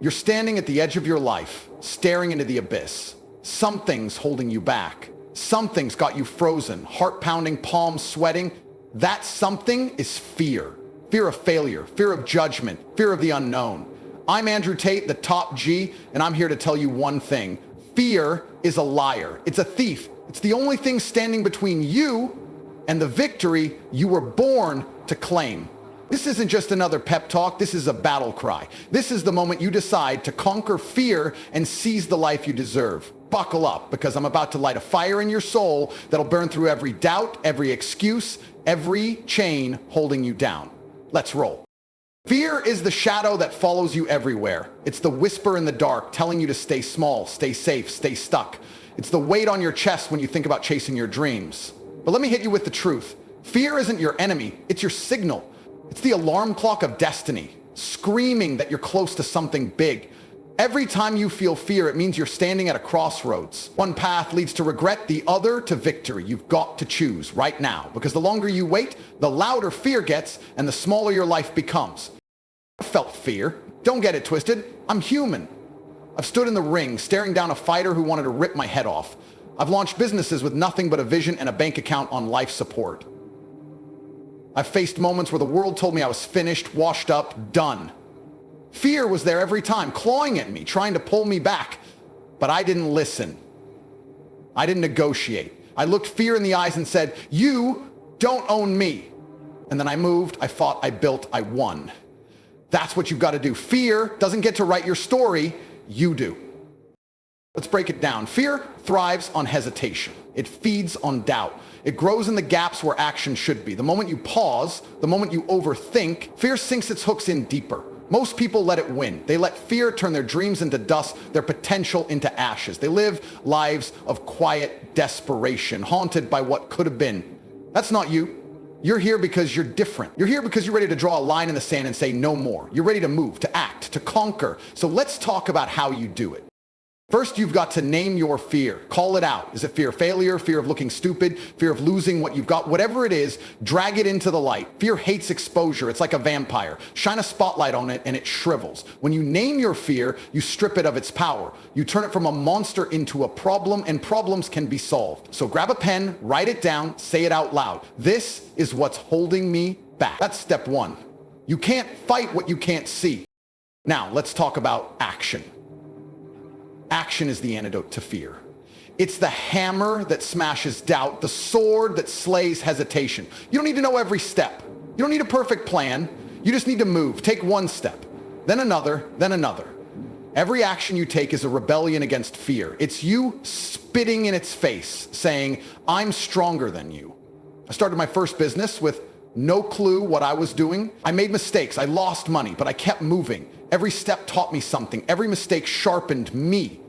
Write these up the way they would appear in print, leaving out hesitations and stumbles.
You're standing at the edge of your life, staring into the abyss. Something's holding you back. Something's got you frozen, heart pounding, palms sweating. That something is fear. Fear of failure, fear of judgment, fear of the unknown. I'm Andrew Tate, the top G, and I'm here to tell you one thing. Fear is a liar. It's a thief. It's the only thing standing between you and the victory you were born to claim. This isn't just another pep talk. This is a battle cry. This is the moment you decide to conquer fear and seize the life you deserve. Buckle up, because I'm about to light a fire in your soul that'll burn through every doubt, every excuse, every chain holding you down. Let's roll. Fear is the shadow that follows you everywhere. It's the whisper in the dark telling you to stay small, stay safe, stay stuck. It's the weight on your chest when you think about chasing your dreams. But let me hit you with the truth. Fear isn't your enemy. It's your signal. It's the alarm clock of destiny, screaming that you're close to something big. Every time you feel fear, it means you're standing at a crossroads. One path leads to regret, the other to victory. You've got to choose right now, because the longer you wait, the louder fear gets and the smaller your life becomes. I felt fear. Don't get it twisted. I'm human. I've stood in the ring, staring down a fighter who wanted to rip my head off. I've launched businesses with nothing but a vision and a bank account on life support. I've faced moments where the world told me I was finished, washed up, done. Fear was there every time, clawing at me, trying to pull me back. But I didn't listen. I didn't negotiate. I looked fear in the eyes and said, "You don't own me." And then I moved, I fought, I built, I won. That's what you've got to do. Fear doesn't get to write your story, you do. Let's break it down. Fear thrives on hesitation. It feeds on doubt. It grows in the gaps where action should be. The moment you pause, the moment you overthink, fear sinks its hooks in deeper. Most people let it win. They let fear turn their dreams into dust, their potential into ashes. They live lives of quiet desperation, haunted by what could have been. That's not you. You're here because you're different. You're here because you're ready to draw a line in the sand and say no more. You're ready to move, to act, to conquer. So let's talk about how you do it. First, you've got to name your fear. Call it out. Is it fear of failure, fear of looking stupid, fear of losing what you've got? Whatever it is, drag it into the light. Fear hates exposure. It's like a vampire. Shine a spotlight on it and it shrivels. When you name your fear, you strip it of its power. You turn it from a monster into a problem, and problems can be solved. So grab a pen, write it down, say it out loud. This is what's holding me back. That's step one. You can't fight what you can't see. Now, let's talk about action. Action is the antidote to fear. It's the hammer that smashes doubt, the sword that slays hesitation. You don't need to know every step. You don't need a perfect plan. You just need to move. Take one step, then another, then another. Every action you take is a rebellion against fear. It's you spitting in its face, saying, "I'm stronger than you." I started my first business with no clue what I was doing. I made mistakes. I lost money, but I kept moving. Every step taught me something. Every mistake sharpened me.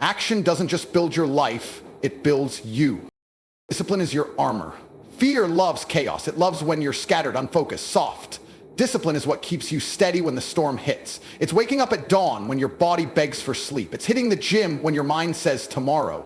Action doesn't just build your life, it builds you. Discipline is your armor. Fear loves chaos. It loves when you're scattered, unfocused, soft. Discipline is what keeps you steady when the storm hits. It's waking up at dawn when your body begs for sleep. It's hitting the gym when your mind says tomorrow.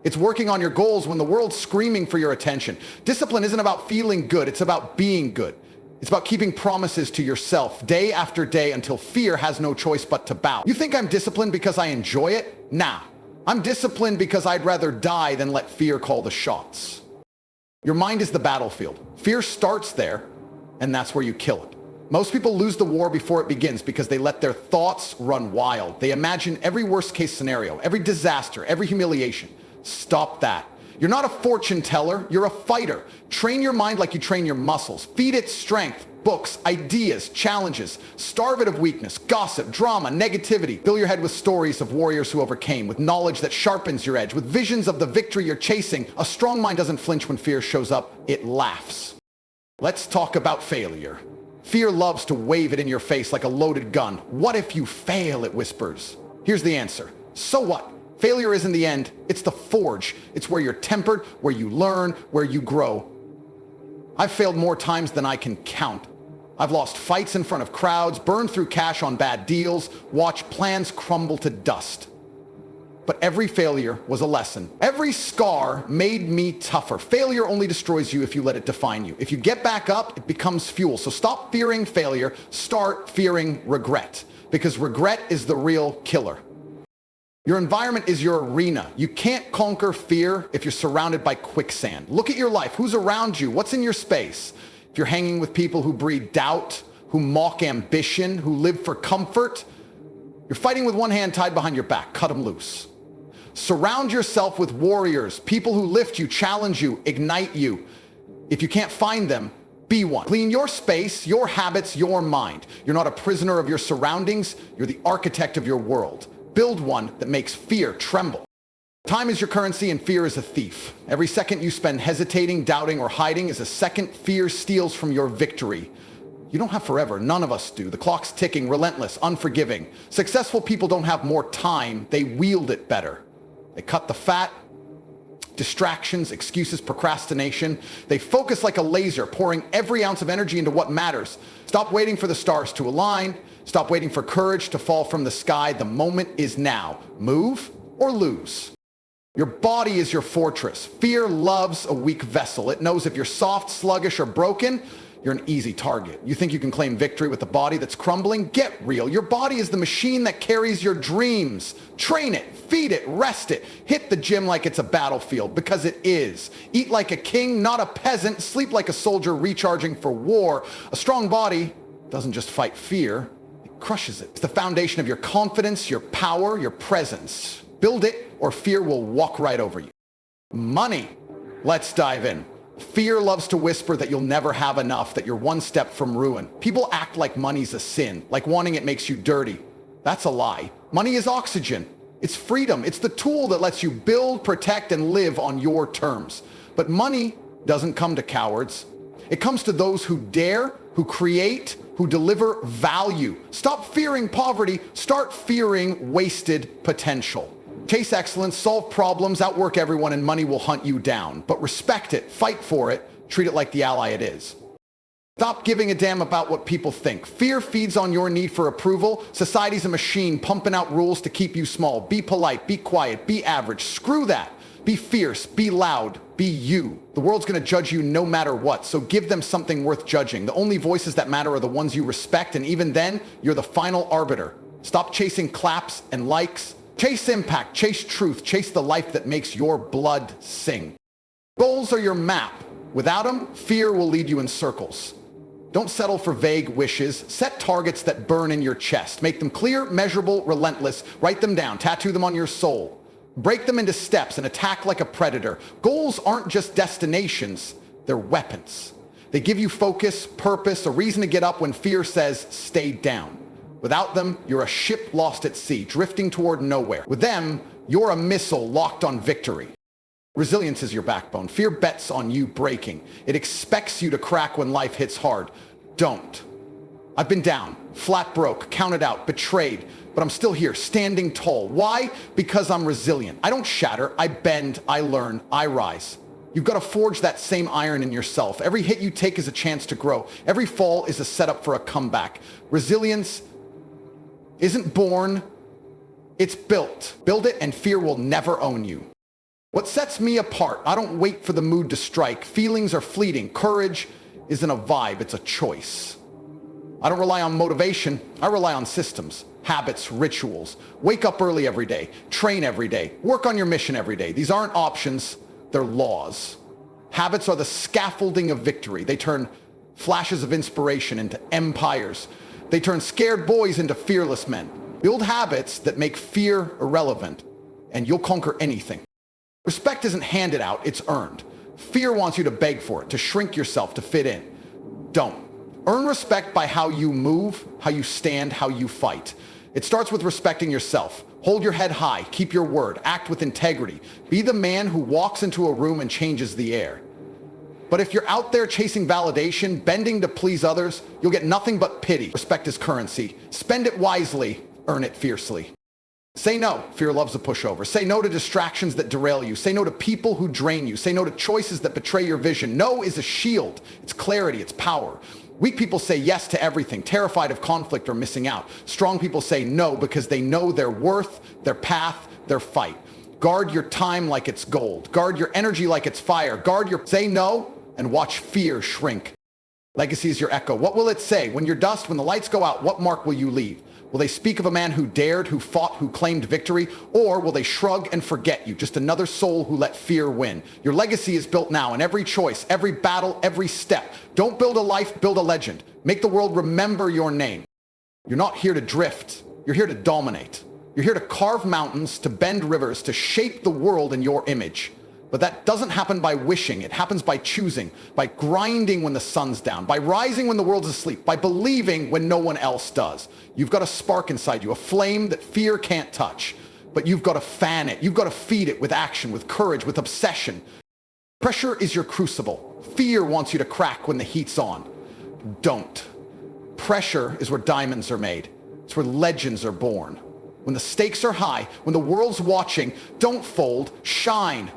It's working on your goals when the world's screaming for your attention. Discipline isn't about feeling good, it's about being good. It's about keeping promises to yourself day after day until fear has no choice but to bow. You think I'm disciplined because I enjoy it? Nah. I'm disciplined because I'd rather die than let fear call the shots. Your mind is the battlefield. Fear starts there, and that's where you kill it. Most people lose the war before it begins because they let their thoughts run wild. They imagine every worst-case scenario, every disaster, every humiliation. Stop that. You're not a fortune teller, you're a fighter. Train your mind like you train your muscles. Feed it strength, books, ideas, challenges. Starve it of weakness, gossip, drama, negativity. Fill your head with stories of warriors who overcame, with knowledge that sharpens your edge, with visions of the victory you're chasing. A strong mind doesn't flinch when fear shows up, it laughs. Let's talk about failure. Fear loves to wave it in your face like a loaded gun. What if you fail, it whispers. Here's the answer. So what? Failure isn't the end, it's the forge. It's where you're tempered, where you learn, where you grow. I've failed more times than I can count. I've lost fights in front of crowds, burned through cash on bad deals, watched plans crumble to dust. But every failure was a lesson. Every scar made me tougher. Failure only destroys you if you let it define you. If you get back up, it becomes fuel. So stop fearing failure, start fearing regret. because regret is the real killer. Your environment is your arena. You can't conquer fear if you're surrounded by quicksand. Look at your life. Who's around you? What's in your space? If you're hanging with people who breed doubt, who mock ambition, who live for comfort, you're fighting with one hand tied behind your back. Cut them loose. Surround yourself with warriors, people who lift you, challenge you, ignite you. If you can't find them, be one. Clean your space, your habits, your mind. You're not a prisoner of your surroundings. You're the architect of your world. Build one that makes fear tremble. Time is your currency and fear is a thief. Every second you spend hesitating, doubting, or hiding is a second fear steals from your victory. You don't have forever. None of us do. The clock's ticking, relentless, unforgiving. Successful people don't have more time. They wield it better. They cut the fat, distractions, excuses, procrastination. They focus like a laser, pouring every ounce of energy into what matters. Stop waiting for the stars to align. Stop waiting for courage to fall from the sky. The moment is now. Move or lose. Your body is your fortress. Fear loves a weak vessel. It knows if you're soft, sluggish, or broken, you're an easy target. You think you can claim victory with the body that's crumbling? Get real. Your body is the machine that carries your dreams. Train it, feed it, rest it. Hit the gym like it's a battlefield, because it is. Eat like a king, not a peasant. Sleep like a soldier recharging for war. A strong body doesn't just fight fear, it crushes it. It's the foundation of your confidence, your power, your presence. Build it or fear will walk right over you. Money. Let's dive in. Fear loves to whisper that you'll never have enough, that you're one step from ruin. People act like money's a sin, like wanting it makes you dirty. That's a lie. Money is oxygen. It's freedom. It's the tool that lets you build, protect, and live on your terms. But money doesn't come to cowards. It comes to those who dare, who create, who deliver value. Stop fearing poverty. Start fearing wasted potential. Chase excellence, solve problems, outwork everyone, and money will hunt you down. But respect it, fight for it, treat it like the ally it is. Stop giving a damn about what people think. Fear feeds on your need for approval. Society's a machine pumping out rules to keep you small. Be polite, be quiet, be average. Screw that. Be fierce, be loud, be you. The world's gonna judge you no matter what, so give them something worth judging. The only voices that matter are the ones you respect, and even then, you're the final arbiter. Stop chasing claps and likes. Chase impact, chase truth, chase the life that makes your blood sing. Goals are your map. Without them, fear will lead you in circles. Don't settle for vague wishes. Set targets that burn in your chest. Make them clear, measurable, relentless. Write them down, tattoo them on your soul. Break them into steps and attack like a predator. Goals aren't just destinations, they're weapons. They give you focus, purpose, a reason to get up when fear says, stay down. Without them, you're a ship lost at sea, drifting toward nowhere. With them, you're a missile locked on victory. Resilience is your backbone. Fear bets on you breaking. It expects you to crack when life hits hard. Don't. I've been down, flat broke, counted out, betrayed, but I'm still here, standing tall. Why? Because I'm resilient. I don't shatter, I bend, I learn, I rise. You've got to forge that same iron in yourself. Every hit you take is a chance to grow. Every fall is a setup for a comeback. Resilience isn't born, it's built. Build it and fear will never own you. What sets me apart, I don't wait for the mood to strike. Feelings are fleeting. Courage isn't a vibe, it's a choice. I don't rely on motivation, I rely on systems, habits, rituals. Wake up early every day, train every day, work on your mission every day. These aren't options, they're laws. Habits are the scaffolding of victory. They turn flashes of inspiration into empires. They turn scared boys into fearless men. Build habits that make fear irrelevant, and you'll conquer anything. Respect isn't handed out, it's earned. Fear wants you to beg for it, to shrink yourself, to fit in. Don't. Earn respect by how you move, how you stand, how you fight. It starts with respecting yourself. Hold your head high, keep your word, act with integrity. Be the man who walks into a room and changes the air. But if you're out there chasing validation, bending to please others, you'll get nothing but pity. Respect is currency. Spend it wisely, earn it fiercely. Say no. Fear loves a pushover. Say no to distractions that derail you. Say no to people who drain you. Say no to choices that betray your vision. No is a shield. It's clarity. It's power. Weak people say yes to everything, terrified of conflict or missing out. Strong people say no because they know their worth, their path, their fight. Guard your time like it's gold. Guard your energy like it's fire. Say no and watch fear shrink. Legacy is your echo. What will it say? When you're dust, when the lights go out, what mark will you leave? Will they speak of a man who dared, who fought, who claimed victory? Or will they shrug and forget you, just another soul who let fear win? Your legacy is built now in every choice, every battle, every step. Don't build a life, build a legend. Make the world remember your name. You're not here to drift. You're here to dominate. You're here to carve mountains, to bend rivers, to shape the world in your image. But that doesn't happen by wishing. It happens by choosing, by grinding when the sun's down, by rising when the world's asleep, by believing when no one else does. You've got a spark inside you, a flame that fear can't touch. But you've got to fan it. You've got to feed it with action, with courage, with obsession. Pressure is your crucible. Fear wants you to crack when the heat's on. Don't. Pressure is where diamonds are made. It's where legends are born. When the stakes are high, when the world's watching, don't fold, shine.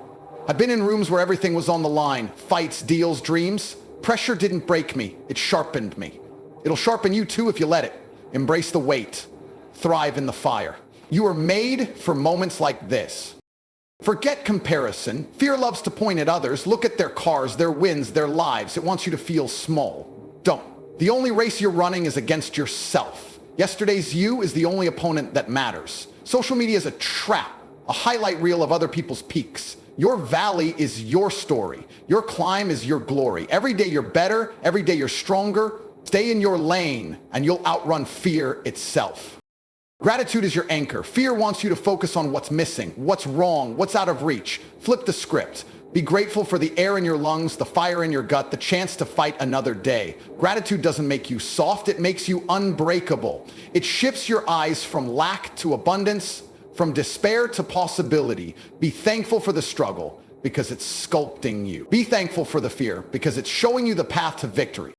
I've been in rooms where everything was on the line. Fights, deals, dreams. Pressure didn't break me. It sharpened me. It'll sharpen you too if you let it. Embrace the weight. Thrive in the fire. You are made for moments like this. Forget comparison. Fear loves to point at others. Look at their cars, their wins, their lives. It wants you to feel small. Don't. The only race you're running is against yourself. Yesterday's you is the only opponent that matters. Social media is a trap, a highlight reel of other people's peaks. Your valley is your story. Your climb is your glory. Every day you're better. Every day you're stronger. Stay in your lane and you'll outrun fear itself. Gratitude is your anchor. Fear wants you to focus on what's missing, what's wrong, what's out of reach. Flip the script. Be grateful for the air in your lungs, the fire in your gut, the chance to fight another day. Gratitude doesn't make you soft. It makes you unbreakable. It shifts your eyes from lack to abundance, from despair to possibility. Be thankful for the struggle because it's sculpting you. Be thankful for the fear because it's showing you the path to victory.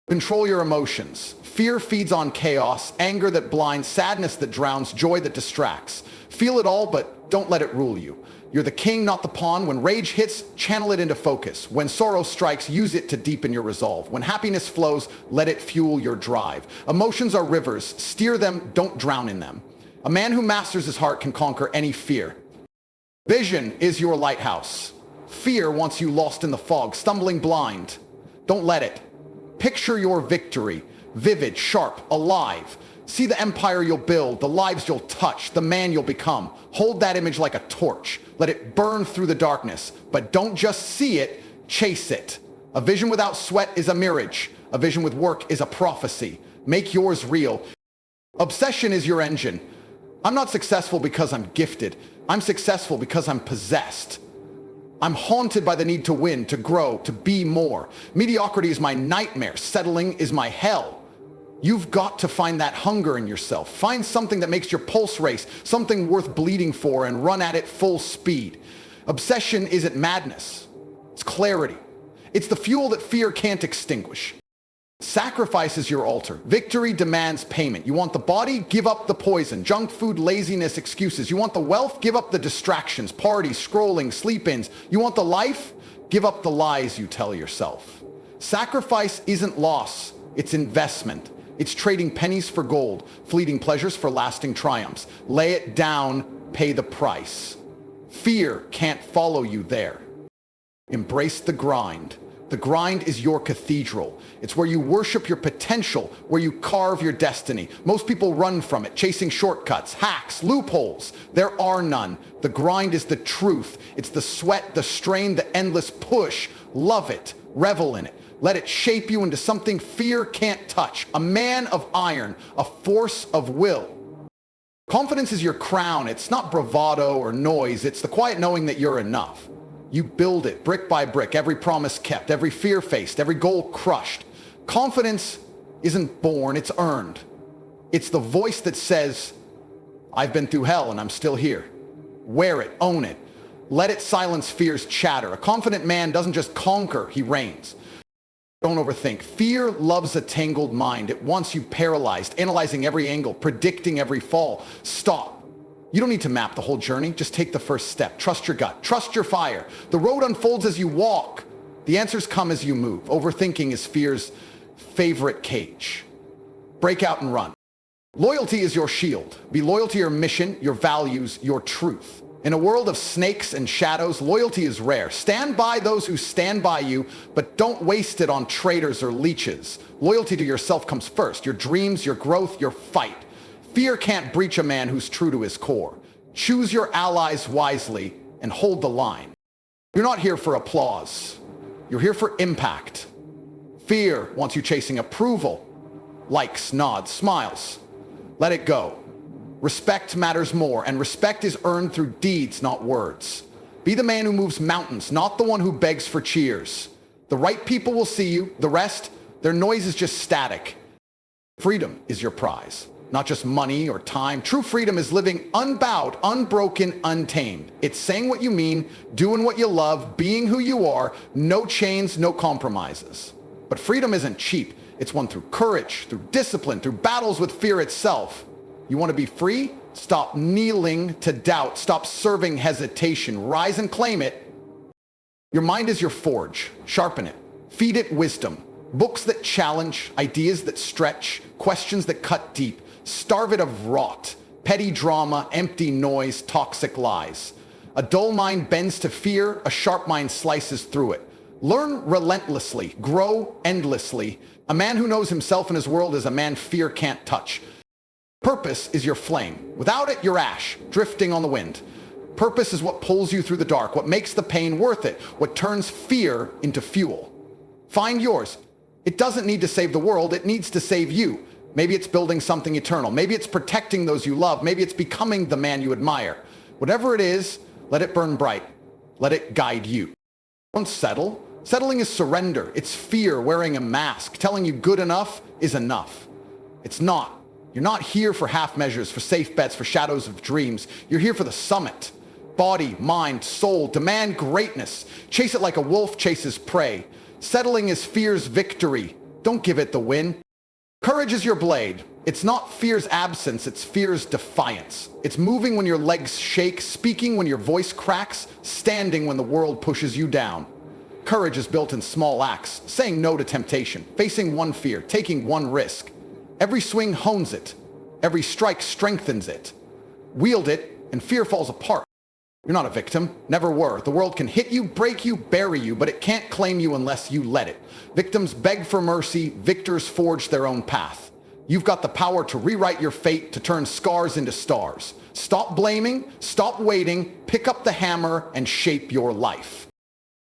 Control your emotions. Fear feeds on chaos, anger that blinds, sadness that drowns, joy that distracts. Feel it all, but don't let it rule you. You're the king, not the pawn. When rage hits, channel it into focus. When sorrow strikes, use it to deepen your resolve. When happiness flows, let it fuel your drive. Emotions are rivers. Steer them, don't drown in them. A man who masters his heart can conquer any fear. Vision is your lighthouse. Fear wants you lost in the fog, stumbling blind. Don't let it. Picture your victory, vivid, sharp, alive. See the empire you'll build, the lives you'll touch, the man you'll become. Hold that image like a torch. Let it burn through the darkness. But don't just see it, chase it. A vision without sweat is a mirage. A vision with work is a prophecy. Make yours real. Obsession is your engine. I'm not successful because I'm gifted. I'm successful because I'm possessed. I'm haunted by the need to win, to grow, to be more. Mediocrity is my nightmare. Settling is my hell. You've got to find that hunger in yourself. Find something that makes your pulse race, something worth bleeding for, and run at it full speed. Obsession isn't madness. It's clarity. It's the fuel that fear can't extinguish. Sacrifice is your altar. Victory demands payment. You want the body? Give up the poison. Junk food, laziness, excuses. You want the wealth? Give up the distractions, parties, scrolling, sleep-ins. You want the life? Give up the lies you tell yourself. Sacrifice isn't loss. It's investment. It's trading pennies for gold, fleeting pleasures for lasting triumphs. Lay it down, pay the price. Fear can't follow you there. Embrace the grind. The grind is your cathedral. It's where you worship your potential, where you carve your destiny. Most people run from it, chasing shortcuts, hacks, loopholes. There are none. The grind is the truth. It's the sweat, the strain, the endless push. Love it. Revel in it. Let it shape you into something fear can't touch. A man of iron, a force of will. Confidence is your crown. It's not bravado or noise. It's the quiet knowing that you're enough. You build it brick by brick, every promise kept, every fear faced, every goal crushed. Confidence isn't born, it's earned. It's the voice that says, I've been through hell and I'm still here. Wear it, own it. Let it silence fear's chatter. A confident man doesn't just conquer, he reigns. Don't overthink. Fear loves a tangled mind. It wants you paralyzed, analyzing every angle, predicting every fall. Stop. You don't need to map the whole journey. Just take the first step. Trust your gut. Trust your fire. The road unfolds as you walk. The answers come as you move. Overthinking is fear's favorite cage. Break out and run. Loyalty is your shield. Be loyal to your mission, your values, your truth. In a world of snakes and shadows, loyalty is rare. Stand by those who stand by you, but don't waste it on traitors or leeches. Loyalty to yourself comes first. Your dreams, your growth, your fight. Fear can't breach a man who's true to his core. Choose your allies wisely and hold the line. You're not here for applause. You're here for impact. Fear wants you chasing approval, likes, nods, smiles. Let it go. Respect matters more, and respect is earned through deeds, not words. Be the man who moves mountains, not the one who begs for cheers. The right people will see you. The rest, their noise is just static. Freedom is your prize, not just money or time. True freedom is living unbowed, unbroken, untamed. It's saying what you mean, doing what you love, being who you are, no chains, no compromises. But freedom isn't cheap. It's won through courage, through discipline, through battles with fear itself. You want to be free? Stop kneeling to doubt. Stop serving hesitation. Rise and claim it. Your mind is your forge. Sharpen it. Feed it wisdom. Books that challenge, ideas that stretch, questions that cut deep. Starve it of rot, petty drama, empty noise, toxic lies. A dull mind bends to fear. A sharp mind slices through it. Learn relentlessly. Grow endlessly. A man who knows himself and his world is a man fear can't touch. Purpose is your flame. Without it, you're ash, drifting on the wind. Purpose is what pulls you through the dark, what makes the pain worth it, what turns fear into fuel. Find yours. It doesn't need to save the world, it needs to save you. Maybe it's building something eternal. Maybe it's protecting those you love. Maybe it's becoming the man you admire. Whatever it is, let it burn bright. Let it guide you. Don't settle. Settling is surrender. It's fear wearing a mask, telling you good enough is enough. It's not. You're not here for half measures, for safe bets, for shadows of dreams. You're here for the summit. Body, mind, soul, demand greatness. Chase it like a wolf chases prey. Settling is fear's victory. Don't give it the win. Courage is your blade. It's not fear's absence, it's fear's defiance. It's moving when your legs shake, speaking when your voice cracks, standing when the world pushes you down. Courage is built in small acts, saying no to temptation, facing one fear, taking one risk. Every swing hones it. Every strike strengthens it. Wield it, and fear falls apart. You're not a victim. Never were. The world can hit you, break you, bury you, but it can't claim you unless you let it. Victims beg for mercy. Victors forge their own path. You've got the power to rewrite your fate, to turn scars into stars. Stop blaming. Stop waiting. Pick up the hammer and shape your life.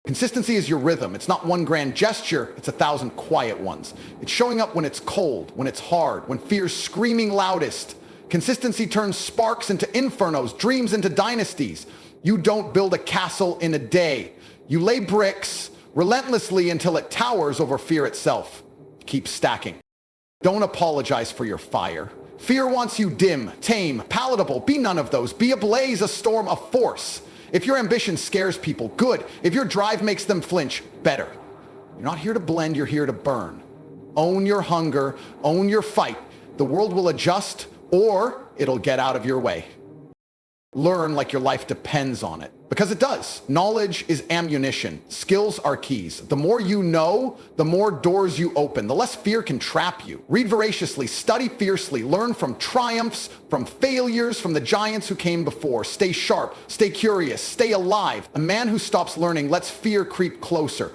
Consistency is your rhythm. It's not one grand gesture, it's 1,000 quiet ones. It's showing up when it's cold, when it's hard, when fear's screaming loudest. Consistency turns sparks into infernos, dreams into dynasties. You don't build a castle in a day. You lay bricks relentlessly until it towers over fear itself. Keep stacking. Don't apologize for your fire. Fear wants you dim, tame, palatable. Be none of those. Be a blaze, a storm, a force. If your ambition scares people, good. If your drive makes them flinch, better. You're not here to blend, you're here to burn. Own your hunger, own your fight. The world will adjust, or it'll get out of your way. Learn like your life depends on it, because it does. Knowledge is ammunition. Skills are keys. The more you know, the more doors you open, the less fear can trap you. Read voraciously, study fiercely, learn from triumphs, from failures, from the giants who came before. Stay sharp, stay curious, stay alive. A man who stops learning lets fear creep closer.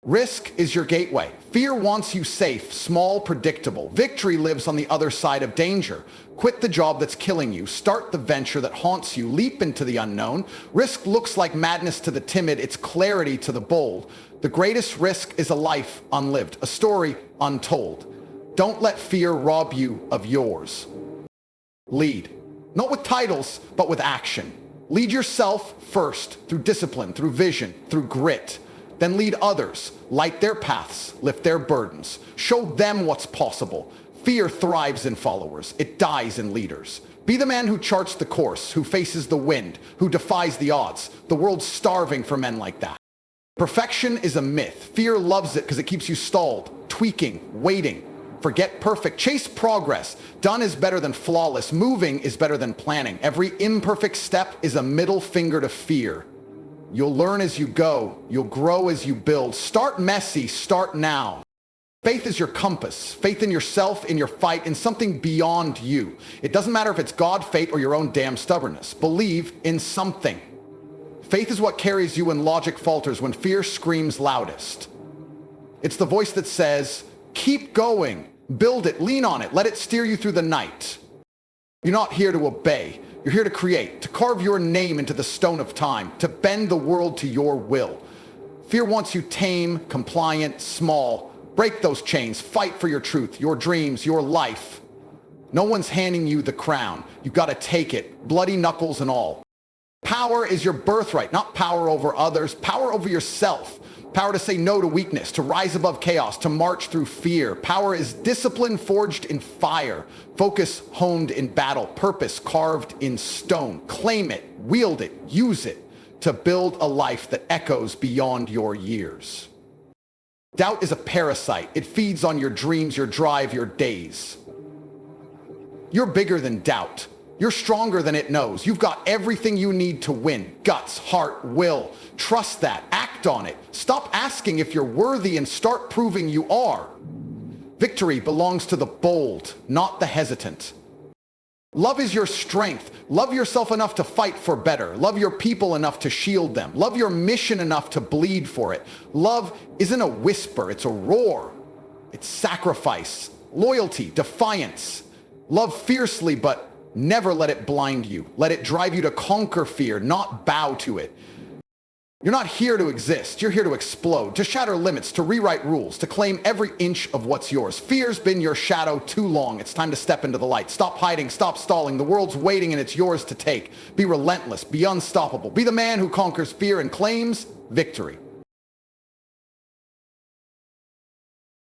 Risk is your gateway. Fear wants you safe, small, predictable. Victory lives on the other side of danger. Quit the job that's killing you. Start the venture that haunts you. Leap into the unknown. Risk looks like madness to the timid. It's clarity to the bold. The greatest risk is a life unlived, a story untold. Don't let fear rob you of yours. Lead. Not with titles, but with action. Lead yourself first, through discipline, through vision, through grit. Then lead others, light their paths, lift their burdens, show them what's possible. Fear thrives in followers, it dies in leaders. Be the man who charts the course, who faces the wind, who defies the odds. The world's starving for men like that. Perfection is a myth. Fear loves it because it keeps you stalled, tweaking, waiting. Forget perfect, chase progress. Done is better than flawless, moving is better than planning. Every imperfect step is a middle finger to fear. You'll learn as you go. You'll grow as you build. Start messy. Start now. Faith is your compass. Faith in yourself, in your fight, in something beyond you. It doesn't matter if it's God, fate, or your own damn stubbornness. Believe in something. Faith is what carries you when logic falters, when fear screams loudest. It's the voice that says, keep going. Build it. Lean on it. Let it steer you through the night. You're not here to obey. You're here to create, to carve your name into the stone of time, to bend the world to your will. Fear wants you tame, compliant, small. Break those chains. Fight for your truth, your dreams, your life. No one's handing you the crown. You've got to take it, bloody knuckles and all. Power is your birthright, not power over others, power over yourself. Power to say no to weakness, to rise above chaos, to march through fear. Power is discipline forged in fire, focus honed in battle, purpose carved in stone. Claim it, wield it, use it to build a life that echoes beyond your years. Doubt is a parasite. It feeds on your dreams, your drive, your days. You're bigger than doubt. You're stronger than it knows. You've got everything you need to win. Guts, heart, will. Trust that. Act on it. Stop asking if you're worthy and start proving you are. Victory belongs to the bold, not the hesitant. Love is your strength. Love yourself enough to fight for better. Love your people enough to shield them. Love your mission enough to bleed for it. Love isn't a whisper, it's a roar. It's sacrifice, loyalty, defiance. Love fiercely, but never let it blind you. Let it drive you to conquer fear, not bow to it. You're not here to exist. You're here to explode, to shatter limits, to rewrite rules, to claim every inch of what's yours. Fear's been your shadow too long. It's time to step into the light. Stop hiding. Stop stalling. The world's waiting and it's yours to take. Be relentless. Be unstoppable. Be the man who conquers fear and claims victory.